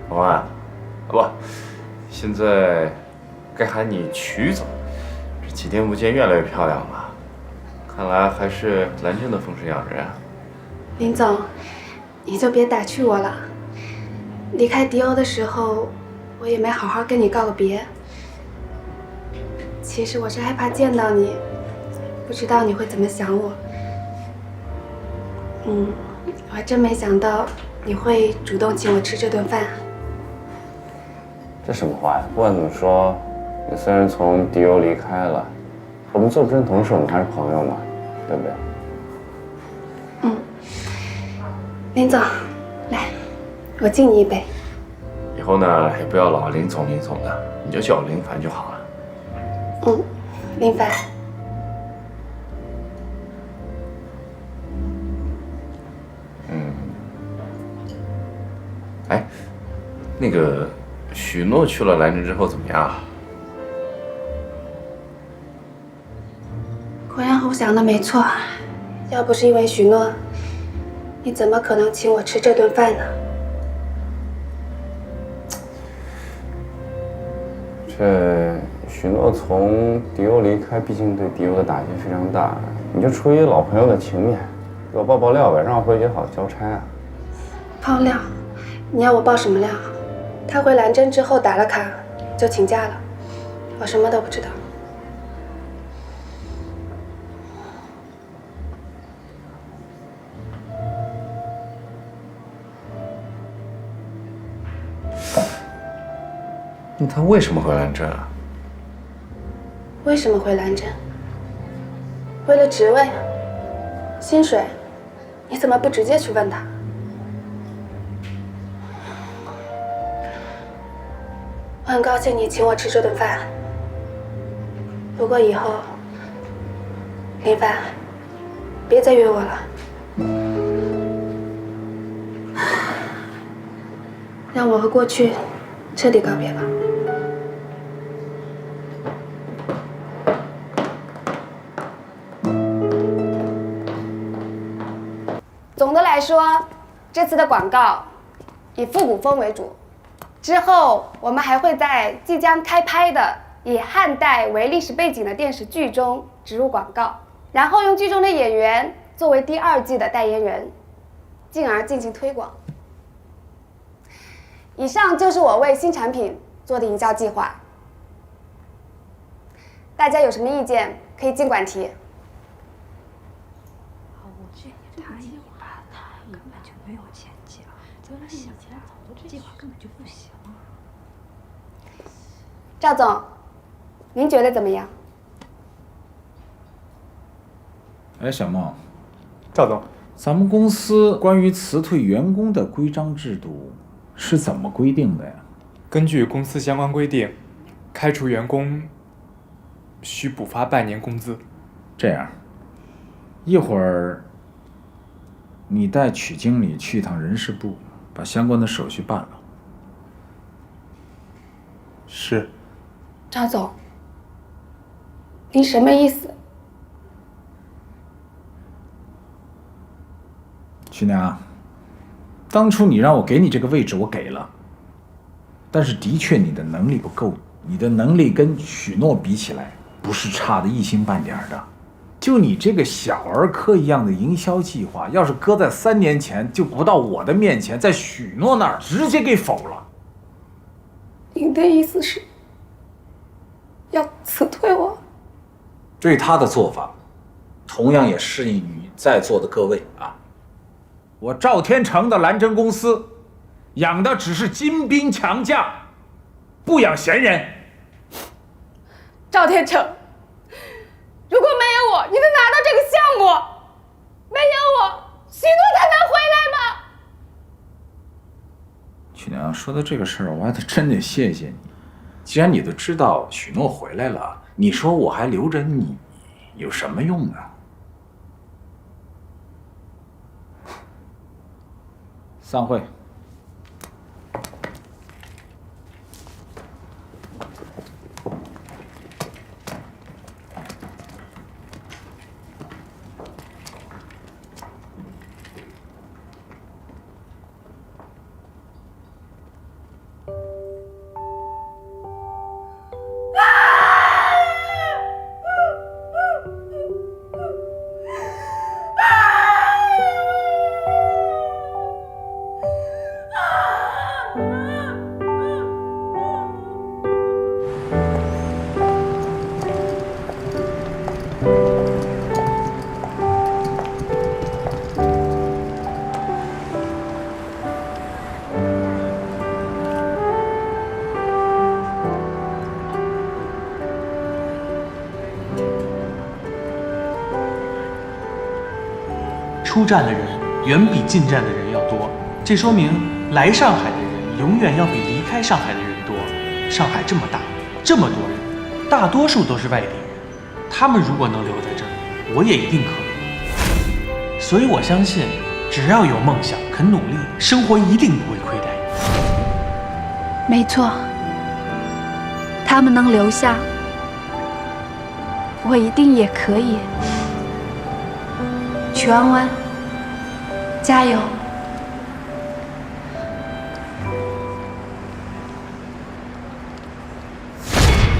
王安，不，现在该喊你曲总。这几天不见，越来越漂亮了，看来还是兰真的风水养人啊。林总，你就别打趣我了。离开迪欧的时候，我也没好好跟你告个别。其实我是害怕见到你，不知道你会怎么想我。我还真没想到你会主动请我吃这顿饭。这什么话呀？不管怎么说，你虽然从迪欧离开了，我们做不成同事，我们还是朋友嘛，对不对？林总，来，我敬你一杯。以后呢，也不要老林总林总的，你就叫我林凡就好了。林凡。哎，那个许诺去了兰州之后怎么样啊？果然侯想的没错，要不是因为许诺，你怎么可能请我吃这顿饭呢？这许诺从迪欧离开，毕竟对迪欧的打击非常大，你就出于老朋友的情面，给我爆料呗，让我回去好交差啊。爆料？你要我爆什么料？他回兰州之后打了卡，就请假了，我什么都不知道。那他为什么回兰州啊？为什么回兰州？为了职位、薪水，你怎么不直接去问他？我很高兴你请我吃这顿饭，不过以后，林凡，别再约我了，让我和过去彻底告别吧。总的来说，这次的广告以复古风为主。之后，我们还会在即将开拍的以汉代为历史背景的电视剧中植入广告，然后用剧中的演员作为第2季的代言人，进而进行推广。以上就是我为新产品做的营销计划。大家有什么意见可以尽管提。他一般根本就没有前景，咱们想呀，这计划根本就不行。赵总，您觉得怎么样？哎，小孟，赵总，咱们公司关于辞退员工的规章制度是怎么规定的呀？根据公司相关规定，开除员工需补发半年工资。这样，一会儿你带曲经理去一趟人事部，把相关的手续办了。是。赵总，您什么意思？徐娘，当初你让我给你这个位置，我给了，但是的确你的能力不够，你的能力跟许诺比起来，不是差的一星半点的。就你这个小儿科一样的营销计划，要是搁在3年前，就不到我的面前，在许诺那儿直接给否了。您的意思是要辞退我？对他的做法，同样也适应于在座的各位啊。我赵天成的蓝针公司，养的只是精兵强将，不养闲人。赵天成，如果没有我，你能拿到这个项目？没有我，许诺他能回来吗？曲娘，说到这个事儿，我还真得谢谢你。既然你都知道许诺回来了，你说我还留着你有什么用呢？散会。出站的人远比进站的人要多，这说明来上海的人永远要比离开上海的人多。上海这么大，这么多人，大多数都是外地人，他们如果能留在这里，我也一定可以。所以我相信，只要有梦想，肯努力，生活一定不会亏待你。没错，他们能留下，我一定也可以。曲弯弯，加油！